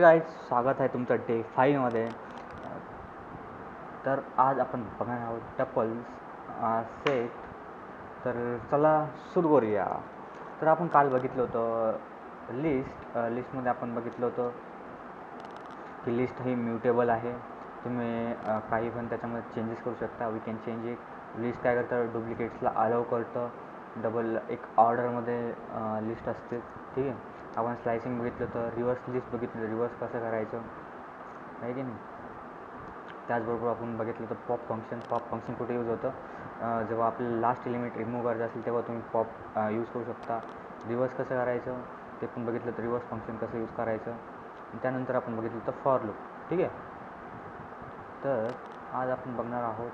Guys, स्वागत आहे तुमचं डे 5मध्ये. तर आज आपण बघणार आहोत टपल्स सेट. तर चला सुरू करूया. तर आपण काल बघितलं होतं लिस्टमध्ये आपण बघितलं होतं की लिस्ट ही म्युटेबल आहे. तुम्ही काही पण त्याच्यामध्ये चेंजेस करू शकता. We can change it. List काय करतं, डुप्लिकेट्सला अलाव करतं. डबल एक ऑर्डरमध्ये लिस्ट असते, ठीक आहे. आपण स्लायसिंग बघितलं तर रिव्हर्स लिस्ट बघितलं, रिव्हर्स कसं करायचं आहे की नाही. त्याचबरोबर आपण बघितलं तर पॉप फंक्शन कुठे यूज होतं, जेव्हा आपल्याला लास्ट एलिमेंट रिमूव्ह करायचं असेल तेव्हा तुम्ही पॉप यूज करू शकता. रिव्हर्स कसं करायचं ते पण बघितलं तर रिव्हर्स फंक्शन कसं यूज करायचं. त्यानंतर आपण बघितलं तर फॉर लूप, ठीक आहे. तर आज आपण बघणार आहोत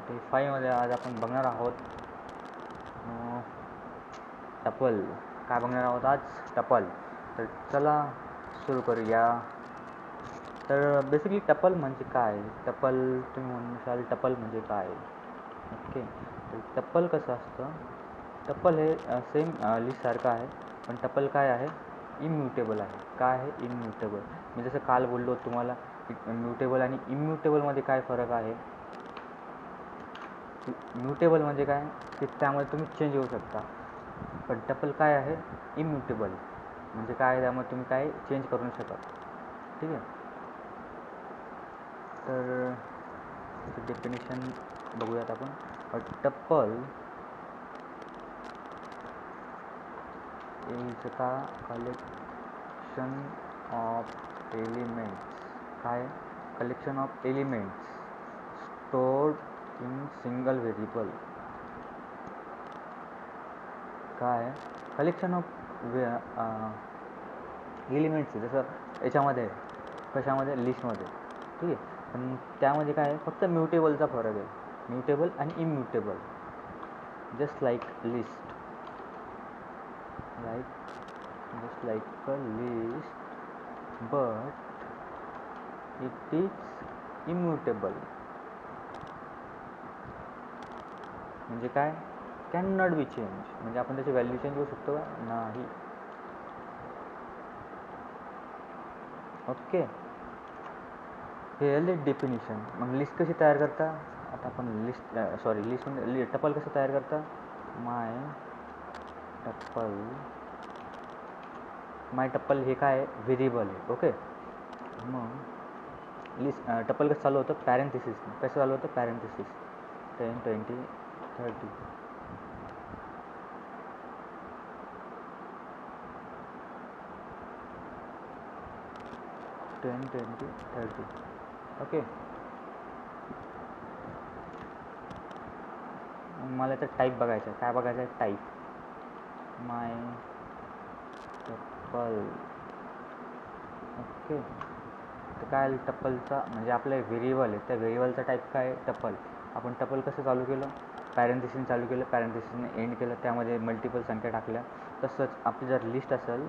डे 5मध्ये. आज आपण बघणार आहोत टपल. काय बघणार आहोत आज? टपल. तर चला सुरू करूया. तर बेसिकली टपल म्हणजे काय? टपल तुम्ही म्हणशाल टपल म्हणजे काय? ओके. तर टपल कसं असतं, टपल हे सेम लिस्टसारखं आहे, पण टपल काय आहे, इम्युटेबल आहे. काय आहे? इम्युटेबल. मी जसं काल बोललो तुम्हाला, म्युटेबल आणि इम्युटेबलमध्ये काय फरक आहे. म्युटेबल म्हणजे काय, की त्यामध्ये तुम्ही चेंज होऊ शकता. पण टपल काय आहे? इम्युटेबल म्हणजे काय, त्यामध्ये तुम्ही काय चेंज करू नाही शकत, ठीक आहे. तर त्याचं डेफिनेशन बघूयात आपण. टप्पल इज का कलेक्शन ऑफ एलिमेंट्स. काय? Collection of elements stored in single variable. काय? Collection of elements. जसं याच्यामध्ये कशामध्ये, लिस्टमध्ये, ठीक आहे. पण त्यामध्ये काय आहे, फक्त म्युटेबलचा फरक आहे. म्युटेबल आणि immutable. Just like list, just like a list, but it is immutable. म्हणजे काय? Can not be change. म्हणजे आपण त्याची व्हॅल्यू चेंज करू शकतो का? नाही. ओके. हे आले डेफिनेशन. मग लिस्ट कशी तयार करता? आता आपण लिस्टमध्ये टपल कसं तयार करता? माय टप्पल हे काय आहे? व्हेरिएबल आहे. ओके. मग लिस्ट टप्पल कसं चालू होतं? पॅरेंथेसिस. कसं चालू होतं? पॅरेंथेसिस 10, 20, 30. 10, 20, 30. ओके. मला तर टाईप बघायचं आहे. काय बघायचं आहे? टाईप. माय टप्पल. ओके. तर काय टप्पलचा म्हणजे आपलं व्हेरिएबल आहे, त्या व्हेरिएबलचा टाईप काय आहे? टप्पल. आपण टप्पल कसं चालू केलं? पॅरेंथेसिसने चालू केलं, पॅरेंथेसिसने एंड केलं, त्यामध्ये मल्टिपल संख्या टाकल्या. तसंच आपली जर लिस्ट असेल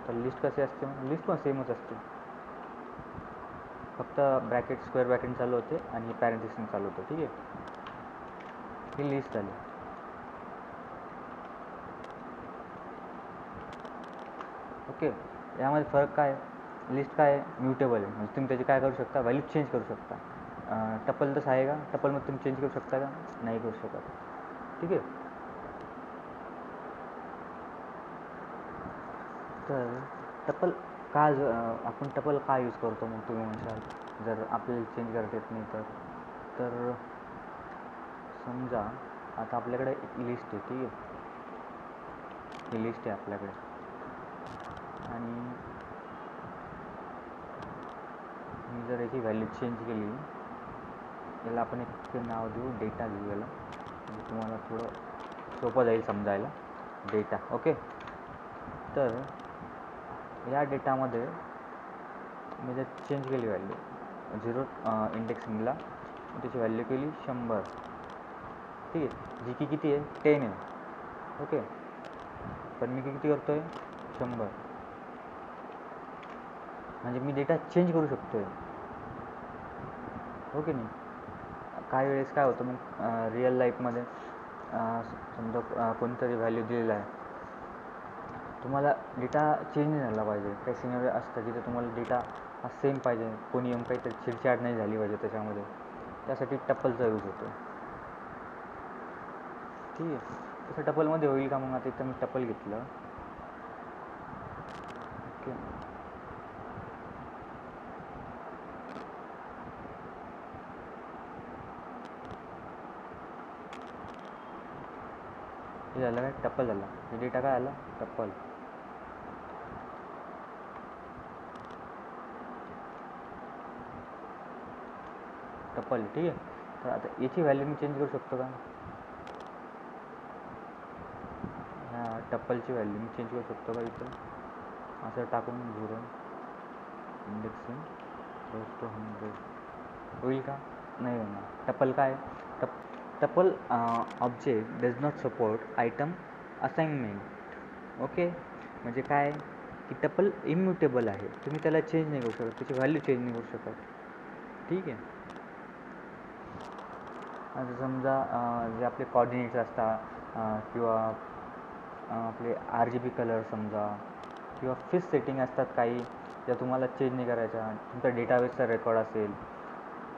तर लिस्ट कशी असते? लिस्ट पण सेमच असते, फक्त ब्रॅकेट स्क्वेअर ब्रॅकेट चालू होते आणि पॅरेंथेसिसने चालू होतं, ठीक आहे. ही लिस्ट झाली. ओके. यामध्ये फरक काय आहे? लिस्ट काय आहे? म्युटेबल आहे, म्हणजे तुम्ही त्याची काय करू शकता? व्हॅल्यू चेंज करू शकता. टपल तसं आहे का? टपलमध्ये तुम्ही चेंज करू शकता का? नाही करू शकत, ठीक आहे. तर टपल का आपण टपल का यूज करतो? मग तुम्ही म्हणशाल, जर आपल्याला चेंज करता येत नाही तर समजा आता आपल्याकडे एक लिस्ट आहे, ठीक आहे. ही लिस्ट आहे आपल्याकडे आणि मी जर याची व्हॅल्यू चेंज केली, याला आपण एक नाव देऊ, डेटा देऊ याला, म्हणजे तुम्हाला थोडं सोपं जाईल समजायला. डेटा. ओके. तर या डेटामध्ये मी जर चेंज केली व्हॅल्यू 0 इंडेक्सिंगला, त्याची व्हॅल्यू केली 100, ठीक आहे. जी की किती आहे? 10 आहे. ओके. पण मी किती करतो आहे? 100. म्हणजे मी डेटा चेंज करू शकतो आहे, हो की नाही. काही वेळेस काय होतं, मग रिअल लाईफमध्ये समजा कोणतरी व्हॅल्यू दिलेला आहे, तुम्हाला डेटा चेंज नाही झाला पाहिजे. काही सिनेरिओ असतं जिथे तुम्हाला डेटा हा सेम पाहिजे, कोणी येऊन काहीतरी चिडचिड नाही झाली पाहिजे त्याच्यामध्ये, त्यासाठी टप्पलचा यूज होतो. ठीक आहे, तसं टप्पलमध्ये होईल का? मग आता इथं मी टप्पल घेतलं. ओके, हे झालं काय? टप्पल झाला. हे डेटा काय आला? टप्पल. टप्पल. ठीक आहे, तर आता याची व्हॅल्यू मी चेंज करू शकतो का? ह्या टप्पलची व्हॅल्यू मी चेंज करू शकतो का इथं? असं टाकून 0 इंडेक्सिंग क्लोज टू 100 होईल का? नाही होणार. टप्पल काय? Tuple object does not support item assignment. Okay, म्हणजे काय की टप्पल इम्युटेबल आहे, तुम्ही त्याला चेंज नाही करू शकत, त्याची व्हॅल्यू चेंज नाही करू शकत. ठीक आहे, आता समजा जे आपले कॉर्डिनेट्स असतात किंवा आपले RGB कलर समजा, किंवा फिक्स सेटिंग असतात काही ज्या तुम्हाला चेंज नाही करायच्या. तुमचा डेटाबेसचा रेकॉर्ड असेल,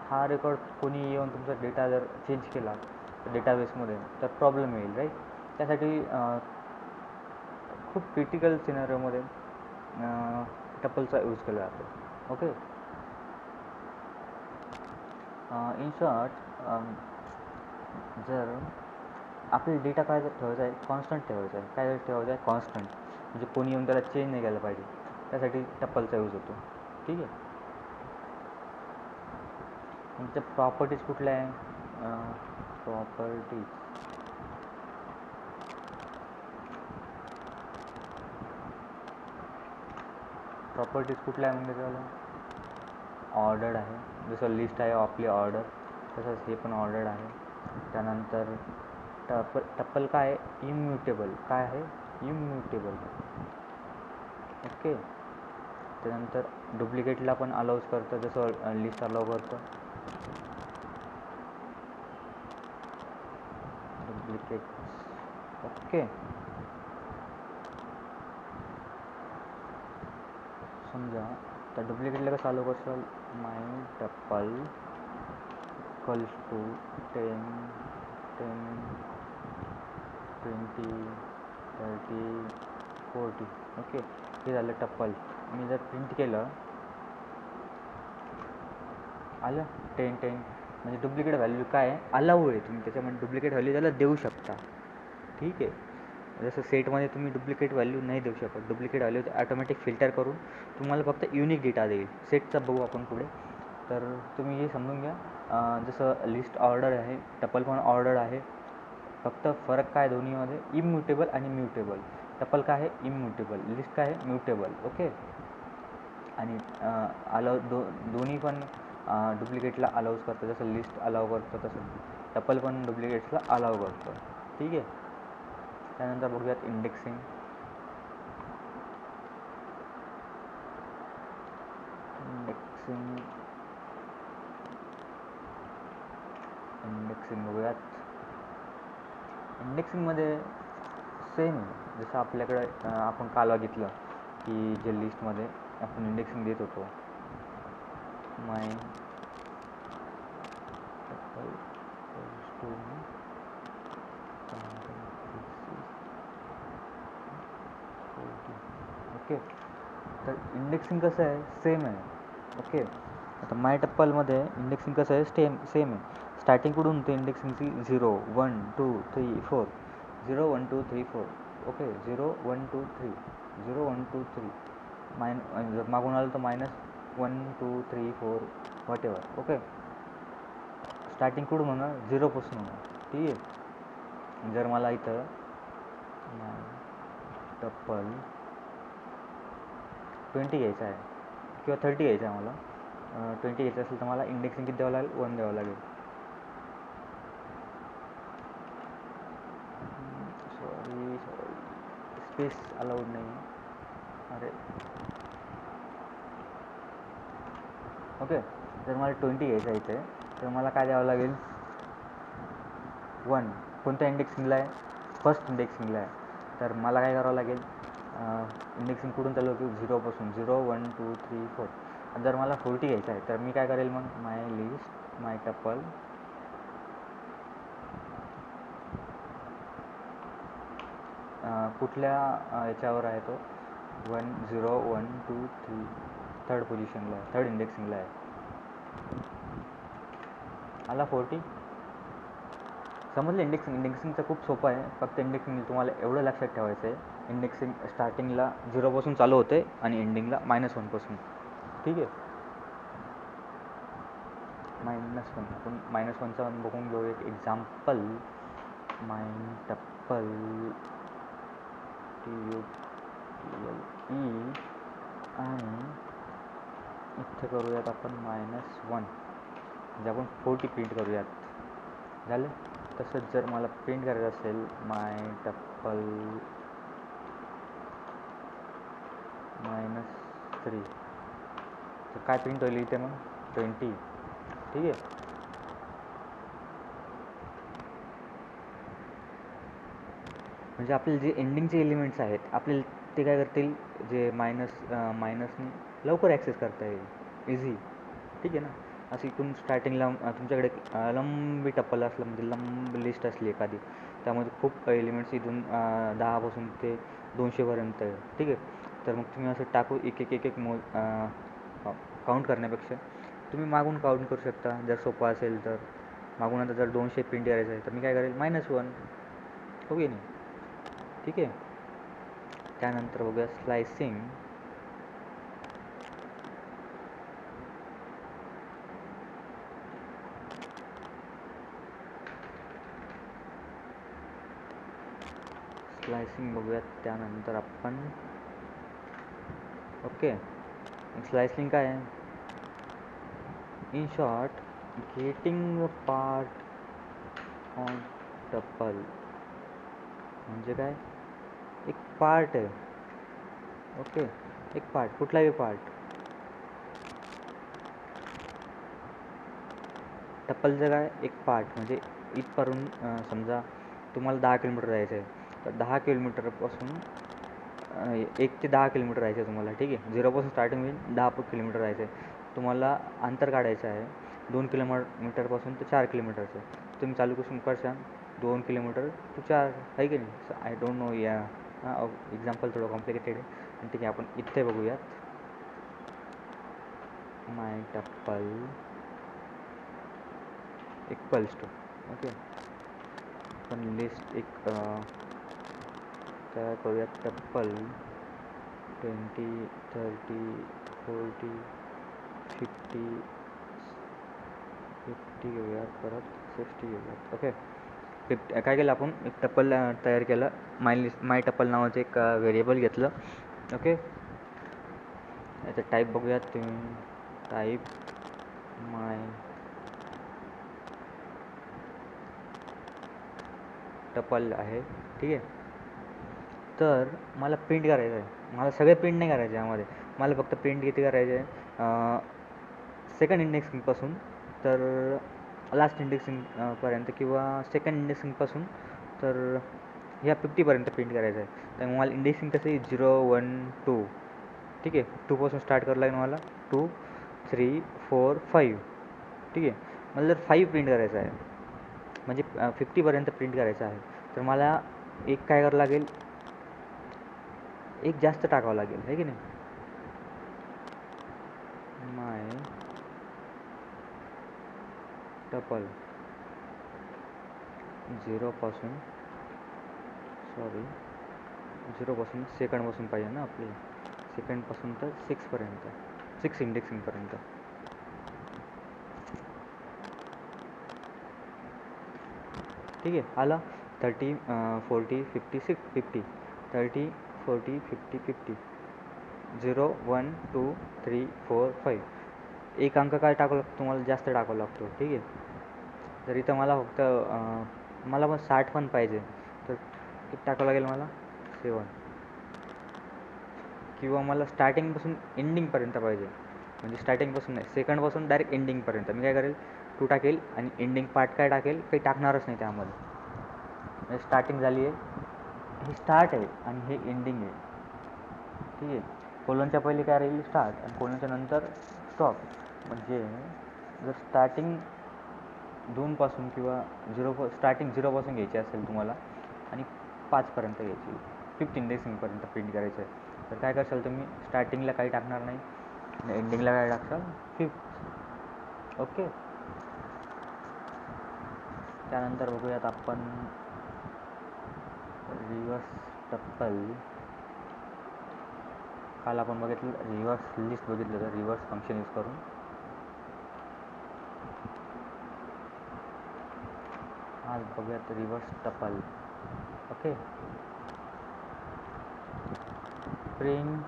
हा रेकॉर्ड कोणी येऊन तुमचा डेटा जर चेंज केला डेटाबेसमध्ये तर प्रॉब्लेम येईल, राईट? त्यासाठी खूप क्रिटिकल सिनारिओमध्ये टप्पलचा यूज केला जातो. ओके, इन शॉर्ट, जर आपला डेटा काय जर ठेवायचा आहे, कॉन्स्टंट ठेवायचा आहे. काय ठेवायचं आहे? कॉन्स्टंट, म्हणजे कोणी येऊन त्याला चेंज नाही केलं पाहिजे, त्यासाठी टप्पलचा यूज होतो. ठीक आहे, तुमच्या प्रॉपर्टीज कुठल्या आहे? प्रॉपर्टीज कुठल्या आहे? म्हणजे त्याला ऑर्डर्ड आहे. जसं लिस्ट आहे आपली ऑर्डर, तसंच हे पण ऑर्डर्ड आहे. त्यानंतर टप्पल काय आहे? इम्युटेबल. काय आहे? इम्युटेबल. ओके, त्यानंतर डुप्लिकेटला पण अलाउज करतं, जसं लिस्ट अलाउ करतं. डुप्लिकेट. ओके, समजा तर डुप्लिकेटला कसं अलाउ करशाल? My tuple equals to 10, 20, 30, 40. Okay, हे झालं टप्पल. मी जर प्रिंट केलं, आलं 10, म्हणजे डुप्लिकेट व्हॅल्यू काय आहे? अलाऊ आहे. तुम्ही त्याच्यामध्ये डुप्लिकेट व्हॅल्यू त्याला देऊ शकता. ठीक आहे, जसं सेटमध्ये तुम्ही डुप्लिकेट व्हॅल्यू नाही देऊ शकत. डुप्लिकेट व्हॅल्यू ॲटोमॅटिक फिल्टर करून तुम्हाला फक्त युनिक डेटा देईल. सेटचा बघू आपण पुढे. तर तुम्ही हे समजून घ्या. जसं लिस्ट ऑर्डर आहे, टप्पल पण ऑर्डर आहे. फक्त फरक काय दोन्हीमध्ये? इम्युटेबल आणि म्युटेबल. टप्पल काय आहे? इम्युटेबल. लिस्ट काय आहे? म्युटेबल. ओके, आणि अलाउ दोन्ही पण डुप्लिकेटला अलाउज करतं. जसं लिस्ट अलाउ करतं तसं टप्पल पण डुप्लिकेट्सला अलाउ करतं. ठीक आहे, त्यानंतर बघूयात इंडेक्सिंग. इंडेक्सिंग बघूयात. इंडेक्सिंगमध्ये सेम जसं आपल्याकडे आपण काल बघितलं की जे लिस्टमध्ये आपण इंडेक्सिंग देत होतो, माय ओके, तर इंडेक्सिंग कसं आहे? सेम आहे. ओके, आता माय टप्पलमध्ये इंडेक्सिंग कसं आहे? सेम आहे. स्टार्टिंग कुठून होते इंडेक्सिंगची? 0, 1, 2, 3, 4. 0, 1, 2, 3, 4. ओके, 0, 1, 2, 3, 0, 1, 2, 3. जर मागून आलं तर -1, 2, 3, 4 व्हॉटेवर. ओके, स्टार्टिंग कुठून होणार? 0पासून होणार. ठीक आहे, जर मला इथं टप्पल 20 घ्यायचं आहे किंवा 30 घ्यायचं आहे, मला 20 घ्यायचं असेल तर मला इंडेक्सिंग किती द्यावं लागेल? 1 द्यावं लागेल. सॉरी, स्पेस अलाउड नाही. अरे ओके, जर मला 20 घ्यायचं आहे इथे, तर मला काय द्यावं लागेल? 1. कोणत्या इंडेक्सिंगला आहे? फर्स्ट इंडेक्सिंगला आहे. तर मला काय करावं लागेल? इंडेक्सिंग कुठून चालू होती 0पासून 0 1 2 3 4. जर मला 40 घ्यायचं आहे तर मी काय करेल मग माय लिस्ट माय टपल कुठल्या याच्यावर आहे तो 1 0 1 2 3 थर्ड पोझिशनला आहे, थर्ड इंडेक्सिंगला आहे. आला 40. समजलं. इंडेक्सिंगचं खूप सोपं आहे. फक्त इंडेक्सिंग तुम्हाला एवढं लक्षात ठेवायचं आहे, इंडेक्सिंग स्टार्टिंगला 0पासून चालू होते आणि एंडिंगला -1पासून. ठीक आहे. -1 आपण -1चा बघून घेऊ एक एक्झाम्पल. माय टप्पल TUPLE आणि इथे करूयात आपण -1 म्हणजे आपण 40 प्रिंट करूयात. झालं. तसंच जर मला प्रिंट करायचं असेल माय टप्पल -3 तर काय प्रिंट होईल इथे मग 20. ठीक आहे. म्हणजे आपले जे एंडिंगचे एलिमेंट्स आहेत आपल्याला ते काय करतील, जे मायनसनी लवकर ॲक्सेस करता येईल इझी. ठीक आहे ना. असं इकडून स्टार्टिंगला तुमच्याकडे लंबी टप्पल असलं म्हणजे लंब लिस्ट असली एखादी, त्यामध्ये खूप एलिमेंट्स इथून 10पासून ते 200पर्यंत आहे. ठीक आहे. तर मग तुम्ही असं टाकू एक एक काउंट करण्यापेक्षा तुम्ही मागून काउंट करू शकता जर सोपं असेल तर. मागून आता जर 200 प्रिंट करायचं आहे तर मी काय करेल -1. हो की नाही. ठीक आहे. त्यानंतर बघूया स्लायसिंग. बघूयात त्यानंतर आपण. ओके. स्लायसिंग काय आहे, in short getting part on tuple. म्हणजे काय, एक पार्ट आहे. ओके. एक पार्ट, कुठलाही पार्ट टप्पलचं काय एक पार्ट म्हणजे इथपर्यंत. समजा तुम्हाला 10 किलोमीटर जायचं आहे तर 10 किलोमीटरपासून 1 ते 10 किलोमीटर जायचं आहे तुम्हाला. ठीक आहे. 0पासून स्टार्टिंग होईल, 10 किलोमीटर जायचं आहे तुम्हाला. अंतर काढायचं आहे 2 किलोमीटरपासून ते 4 किलोमीटरचं. तुम्ही चालू करून करशाल 2 किलोमीटर टू 4 आहे की नाही. आय डोंट नो या एक्झाम्पल थोडं कॉम्प्लिकेटेड आहे. पण ठीक आहे, आपण इथे बघूयात माय टप्पल इक्वल्स टू. ओके. आपण लिस्ट एक तयार करूयात. टप्पल 20 30 40 50 घेऊयात, परत 60 घेऊयात. ओके. काय केलं आपण, एक टप्पल तयार केलं. माय टप्पल नावाचं एक व्हेरिएबल घेतलं. ओके. याचं टाईप बघूयात तुम्ही. टाईप माय टप्पल आहे. ठीक आहे. तर मला प्रिंट करायचं आहे. मला सगळे प्रिंट नाही करायचे यामध्ये. मला फक्त प्रिंट किती करायचे आहे, सेकंड इंडेक्सिंगपासून तर लास्ट इंडेक्सिंग पर्यंत, किंवा सेकंड इंडेक्सिंगपासून तर ह्या 50पर्यंत प्रिंट करायचं आहे. तर मला इंडेक्सिंग कसं आहे 0 1 2. ठीक आहे. 2पासून स्टार्ट करावं लागेल मला. 2 3 4 5. ठीक आहे. मला जर 5 प्रिंट करायचं आहे म्हणजे 50पर्यंत प्रिंट करायचं आहे तर मला एक काय करावं लागेल, एक जास्त टाकावं लागेल आहे की नाही. माय टपल 0पासून सेकंडपासून पाहिजे ना आपली. सेकंडपासून तर 6पर्यंत, 6 इंडेक्सिंगपर्यंत. ठीक आहे. आला 30 40 50 50 30 40 50 50 0 1 2 3 4 5. एक अंक काय टाकावं लागतो तुम्हाला, जास्त टाकावं लागतो. ठीक आहे. तर इथं मला फक्त मला पण 60 पण पाहिजे तर किती टाकावं लागेल मला 7. किंवा मला स्टार्टिंगपासून एंडिंगपर्यंत पाहिजे, म्हणजे स्टार्टिंगपासून नाही, सेकंडपासून डायरेक्ट एंडिंगपर्यंत. मी काय करेल 2 टाकेल आणि एंडिंग पार्ट काय टाकेल, काही टाकणारच नाही त्यामध्ये. म्हणजे स्टार्टिंग झाली आहे, हे स्टार्ट आहे आणि हे एंडिंग आहे. ठीक आहे. कोलनच्या पहिले काय राहील स्टार्ट आणि कोलनच्या नंतर स्टॉप. म्हणजे जर स्टार्टिंग 2 किंवा स्टार्टिंग 0 घ्यायची असेल तुम्हाला आणि 5 घ्यायची, 15 डेसिमलपर्यंत प्रिंट करायचं आहे, तर काय करशाल तुम्ही, स्टार्टिंगला काही टाकणार नाही आणि एंडिंगला काय टाकशाल 5th. ओके. त्यानंतर बघूयात आपण रिव्हर्स टप्पल. काल आपण बघितलं रिव्हर्स लिस्ट बघितलं तर रिव्हर्स फंक्शन यूज करून. आज बघूयात रिव्हर्स टप्पल. ओके. प्रिंट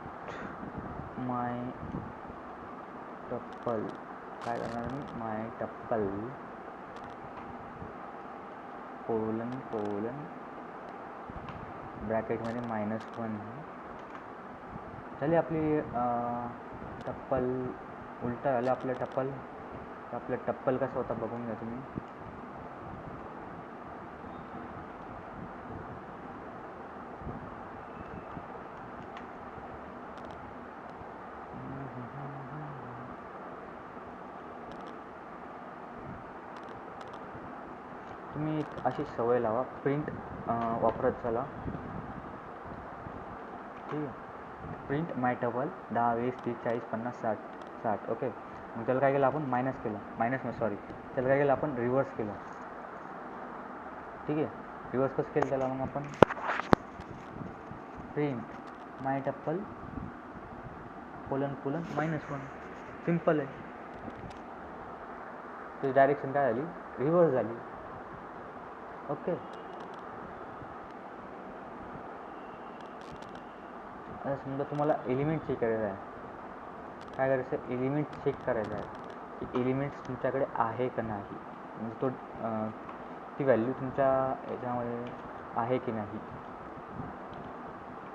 माय टप्पल. काय करणार मी, माय टप्पल कोलन ब्रॅकेटमध्ये -1 झाली आपली टप्पल. उलटा झालं आपलं टप्पल. टप्पल कसं होता बघून घ्या तुम्ही. तुम्ही एक अशी सवय लावा, प्रिंट वापरत चला. ठीक आहे. प्रिंट माय टप्पल 10, 20, 30, 40, 50, 60. ओके. मग त्याला काय केलं आपण, त्याला काय केलं आपण, रिव्हर्स केलं. ठीक आहे. रिव्हर्स कसं केलं त्याला मग आपण, प्रिंट माय टप्पल कोलन -1. सिम्पल आहे. त्याची डायरेक्शन काय झाली, रिव्हर्स झाली. ओके. आता समजा तुम्हाला एलिमेंट चेक करायचं आहे, काय करायचं, एलिमेंट चेक करायचं आहे की एलिमेंट्स तुमच्याकडे आहे का नाही, म्हणजे ती व्हॅल्यू तुमच्या याच्यामध्ये आहे की नाही.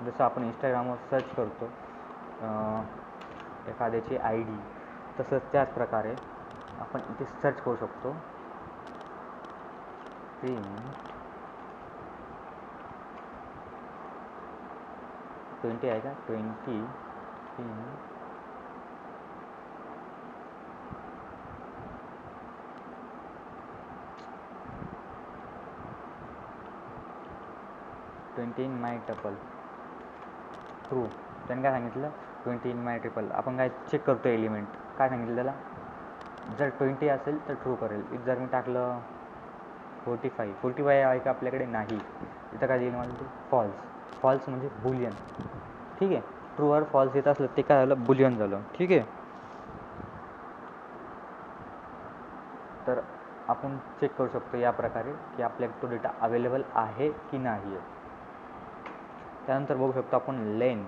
जसं आपण इंस्टाग्रामवर सर्च करतो एखाद्याची ID, तसंच त्याच प्रकारे आपण इथे सर्च करू शकतो. प्रिंट 20 आहे का, 20 इन माय टप्पल ट्रू. त्याने काय सांगितलं, 20 इन माय टप्पल. आपण काय चेक करतो एलिमेंट, काय सांगितलं त्याला, जर 20 असेल तर ट्रू करेल. इथं जर मी टाकलं 45 आहे का आपल्याकडे, नाही. इथं काय देईल मला, ते फॉल्स म्हणजे बुलियन. ठीक आहे. ट्रू और फॉल्स येत असलं ते काय झालं, बुलियन झालं. ठीक आहे. तर आपण चेक करू शकतो या प्रकारे की आपल्याकडे तो डेटा अवेलेबल आहे की नाही आहे. त्यानंतर बघू शकतो आपण लेंथ.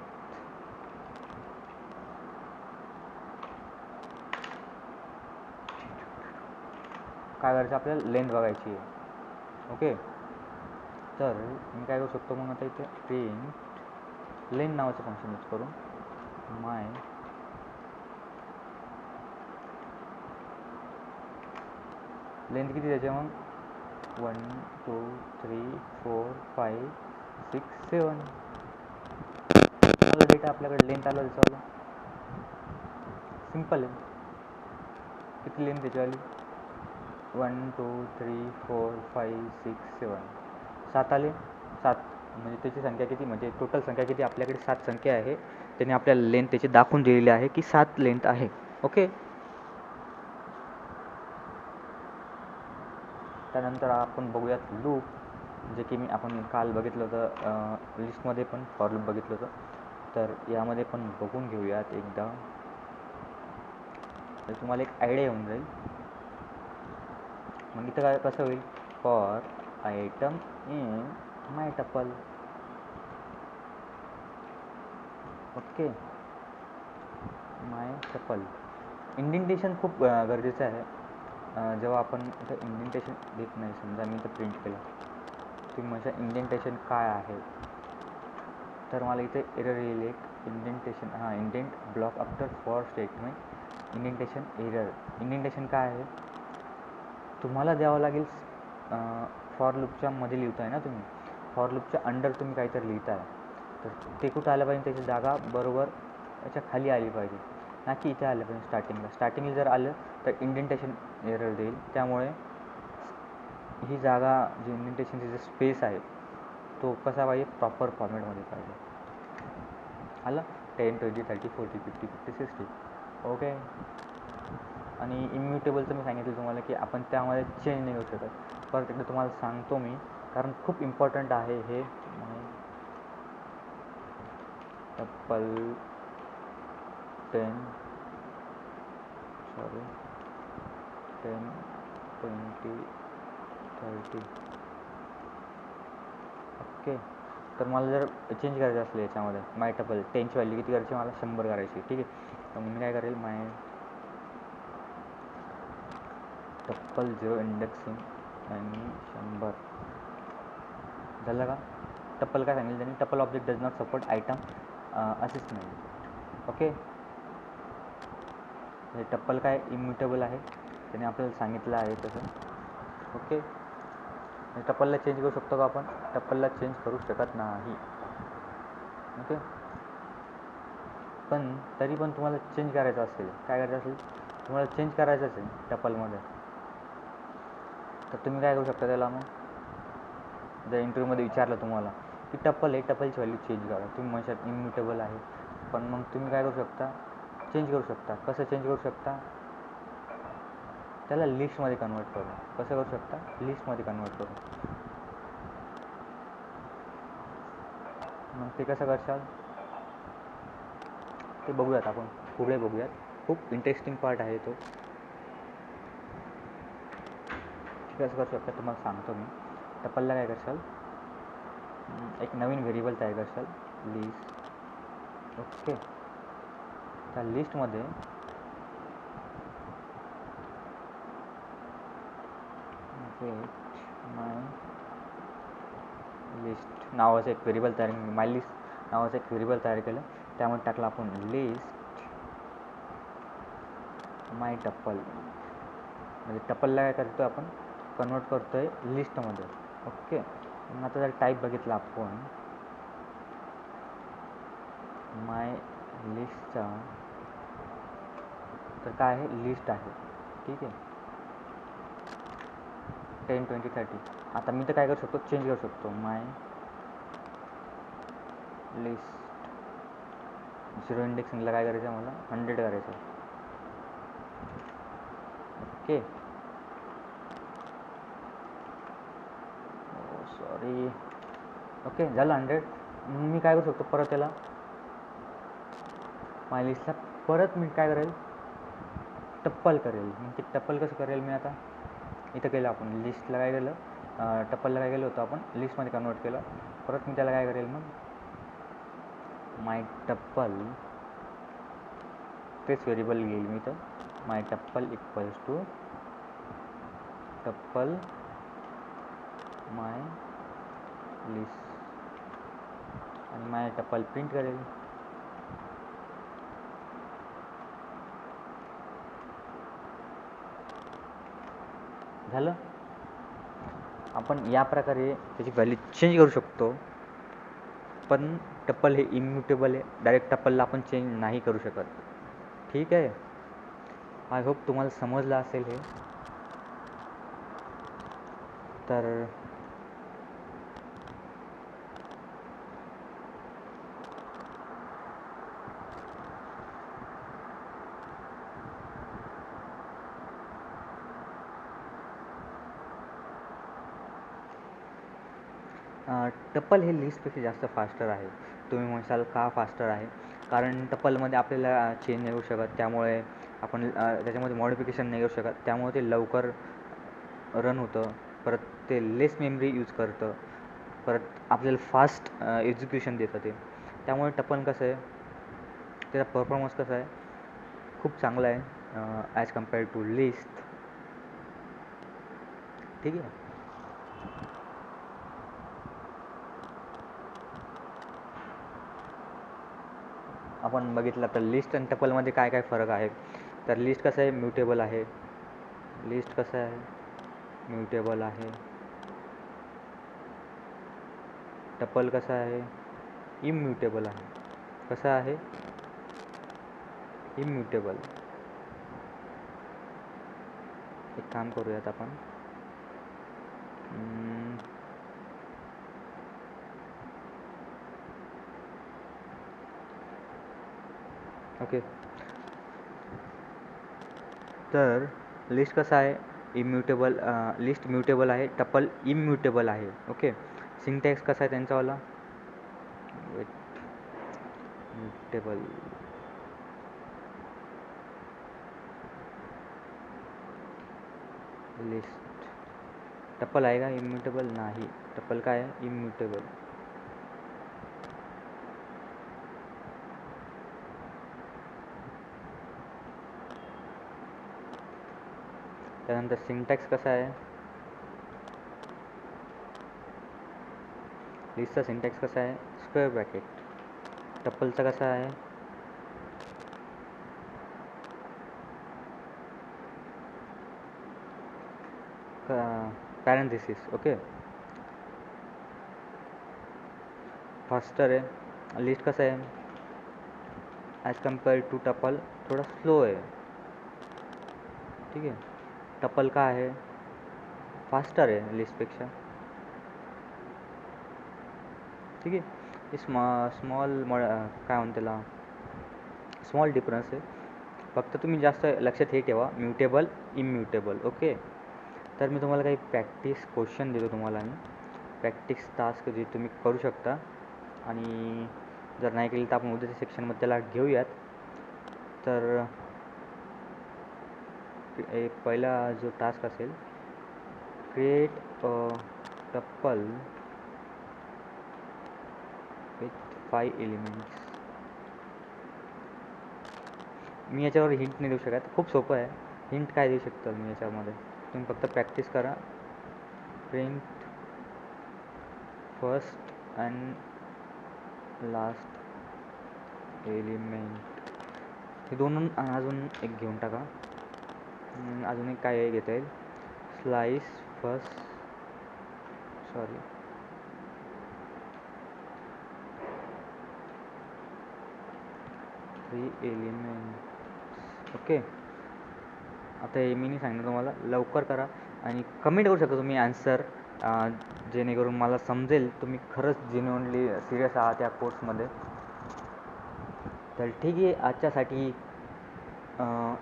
काय करायचं, आपल्याला लेंथ बघायची आहे. ओके. तर मी काय करू शकतो मग आता इथे, प्रिंट लेंथ नावाचं फंक्शन यूज करून माय लेंथ किती द्यायची मग, 1, 2, 3, 4, 5, 6, 7. डेटा आपल्याकडे लेंथ आला दिसावला. सिम्पल आहे. किती लेंथ त्याच्यावाली, 1, 2, 3, 4, 5, 6, 7. 7 आले. 7 म्हणजे त्याची संख्या किती, म्हणजे टोटल संख्या किती, आपल्याकडे 7 संख्या आहे. त्याने आपल्याला लेंथ त्याची दाखवून दिलेली आहे की 7 लेंथ आहे. ओके. त्यानंतर आपण बघूयात लूप, जे की आपण काल बघितलं होतं लिस्टमध्ये पण फॉर लूप बघितलं होतं. तर यामध्ये पण बघून घेऊयात एकदा, तर तुम्हाला एक आयडिया येऊन जाईल. मग इथं काय कसं होईल, for item in my tuple. Okay. My tuple indentation खूप गरजेचं आहे. जेव्हा आपण इथं इंडेंटेशन देत नाही, समजा मी इथं प्रिंट केलं, तुम्ही माझ्या इंडेंटेशन काय आहे, तर मला इथे एरर येईल एक, indentation indent block after for statement indentation error. Indentation काय आहे, तुम्हाला द्यावं लागेल. फॉर लूपच्या मध्ये लिहिताय ना तुम्ही, फॉर लूपच्या अंडर तुम्ही काहीतरी लिहिताय, तर ते कुठं आलं पाहिजे, त्याची जागा बरोबर याच्या खाली आली पाहिजे, ना की इथे आलं पाहिजे स्टार्टिंगला जर आलं तर इंडेंटेशन एरर देईल. त्यामुळे ही जागा जी इंडेंटेशनची जे स्पेस आहे तो कसा पाहिजे, प्रॉपर फॉर्मॅटमध्ये पाहिजे. आलं 10, 20, 30, 40, 50, 50, 60. ओके. आणि इम्युटेबलचं मी सांगितलं तुम्हाला की आपण त्यामध्ये चेंज नाही करू शकत. परत एकदा तुम्हाला सांगतो मी, कारण खूप इम्पॉर्टंट आहे हे. टप्पल 10 10, 20, 30. ओके. तर मला जर चेंज करायचं असलं याच्यामध्ये माय टप्पल 10ची व्हॅल्यू किती करायची, मला 100 करायची. ठीक आहे. तर मी काय करेल, माय टप्पल 0 इंडेक्सिंग आणि 100 झालं का. टप्पल काय सांगितलं त्यांनी, tuple object does not support item assignment. Okay. हे टप्पल काय इम्युटेबल आहे, त्याने आपल्याला सांगितलं आहे तसं. ओके. टप्पलला चेंज करू शकतो का आपण, टप्पलला चेंज करू शकत नाही. ओके. पण तरी पण तुम्हाला चेंज करायचं असेल, काय करायचं असेल, तुम्हाला चेंज करायचंच आहे टप्पलमध्ये, तर तुम्ही काय करू शकता त्याला. मग जर इंटरव्ह्यूमध्ये विचारलं तुम्हाला की टप्पल आहे, टप्पलची व्हॅल्यू चेंज करा, तुम्ही म्हणशात इम्युटेबल आहे, पण मग तुम्ही काय करू शकता, चेंज करू शकता. कसं चेंज करू शकता, त्याला लिस्टमध्ये कन्वर्ट करू. कसं करू शकता, लिस्टमध्ये कन्वर्ट करू. मग ते कसं करशाल ते बघूयात आपण, पुढे बघूयात. खूप इंटरेस्टिंग पार्ट आहे तो. कसं करू शकता तुम्हाला सांगतो मी. टप्पलला काय करशाल, एक नवीन व्हेरिएबल तयार करशाल, लिस्ट. ओके. त्या लिस्टमध्ये माय लिस्ट नावाचं एक व्हेरिएबल तयार केलं, माय लिस्ट नावाचं एक व्हेरिएबल तयार केलं. त्यामध्ये टाकलं आपण लिस्ट माय टप्पल. म्हणजे टप्पलला काय करतो आपण, कन्वर्ट करतो आहे लिस्टमध्ये. ओके. मग आता जर टाईप बघितला आपण माय लिस्टचा, तर काय आहे, लिस्ट आहे. ठीक आहे. 10, 20, 30. आता मी तर काय करू शकतो, चेंज करू शकतो. माय लिस्ट 0 इंडेक्सिंगला काय करायचं आहे, मला 100 करायचं आहे. ओके. सॉरी. ओके, झालं 100. मी काय करू शकतो, परत त्याला माय लिस्टला परत मी काय करेल, टप्पल करेल. मग ते टप्पल कसं करेल मी, आता इथं केलं आपण लिस्टला काय केलं, टप्पलला काय केलं होतं आपण, लिस्टमध्ये कन्वर्ट केलं. परत मी त्याला काय करेल, मग माय टप्पल तेच व्हेरिएबल घेईल मी, तर my tuple equals to tuple my list, आणि माय टप्पल प्रिंट करेल. झालं. आपण या प्रकारे त्याची व्हॅल्यू चेंज करू शकतो. पण टप्पल हे इम्युटेबल आहे, डायरेक्ट टप्पलला आपण चेंज नाही करू शकत. ठीक आहे. आय होप तुम्हाला समजलं असेल हे. तर टप्पल हे लिस्टपेक्षा जास्त फास्टर आहे. तुम्ही म्हणसाल का फास्टर आहे, कारण टप्पलमध्ये आपल्याला चेंज नाही करू शकत, त्यामुळे आपण त्याच्यामध्ये मॉडिफिकेशन नाही करू शकत, त्यामुळे ते लवकर रन होतं. परत ते लेस मेमरी यूज करतं, परत आपल्याला फास्ट एक्झिक्युशन देतं ते. त्यामुळे टप्पल कसं आहे, त्याचा परफॉर्मन्स कसा आहे, खूप चांगला आहे ॲज कम्पेअर टू लिस्ट. ठीक आहे. आपण बघितलं तर लिस्ट आणि टप्पलमध्ये काय काय फरक आहे. तर लिस्ट कसं आहे, म्युटेबल आहे. लिस्ट कसं आहे, म्युटेबल आहे. टप्पल कसं आहे, इम्युटेबल आहे. कसं आहे? इम्युटेबल. एक काम करूयात आपण, ओके. तर लिस्ट कसं आहे? इम्युटेबल, लिस्ट म्युटेबल आहे, टपल इम्युटेबल आहे. ओके. सिंटॅक्स कसा आहे त्यांचावाला? म्युटेबल. लिस्ट टपल आहे का इम्युटेबल? नाही. टपल काय आहे? इम्युटेबल. त्यानंतर सिंटॅक्स कसा आहे? लिस्टचा सिंटॅक्स कसा आहे? Square bracket. टपलचा कसा आहे? पॅरेंथेसिस. ओके. फास्टर आहे. लिस्ट कसं आहे? ॲज कम्पेअर टू टपल थोडा स्लो आहे. ठीक आहे. टपल का आहे? फास्टर आहे लिस्टपेक्षा. ठीक आहे. हे स्मॉल काय म्हणते त्याला, स्मॉल डिफरन्स आहे. फक्त तुम्ही जास्त लक्षात हे ठेवा, म्युटेबल इम्युटेबल. ओके. तर मी तुम्हाला काही प्रॅक्टिस क्वेश्चन देतो तुम्हाला, मी प्रॅक्टिस टास्क जे तुम्ही करू शकता, आणि जर नाही केलं तर आपण उद्याच्या सेक्शनमध्ये त्याला घेऊयात. तर पहिला जो टास्क असेल, create a tuple with 5 elements. मी याच्यावर हिंट नाही देऊ शकत, खूप सोपं आहे. हिंट काय देऊ शकतो मी याच्यामध्ये? तुम्ही फक्त प्रॅक्टिस करा. Print first and last element. हे दोन, अजून एक घेऊन टाका. अजून एक काय घेता येईल? Slice first, sorry, three elements. Okay. आता हे मी नाही सांगणार तुम्हाला, लवकर करा आणि कमेंट करू शकता तुम्ही आन्सर, जेणेकरून मला समजेल तुम्ही खरंच जेन्युइनली सिरियस आहात या कोर्समध्ये. तर ठीक आहे, आजच्यासाठी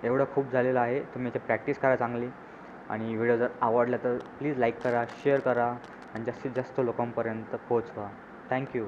एवढं खूप झालेलं आहे. तुम्ही याची प्रॅक्टिस करा चांगली, आणि व्हिडिओ जर आवडला तर प्लीज लाईक करा, शेअर करा, आणि जास्तीत जास्त लोकांपर्यंत पोहोचवा. थँक्यू.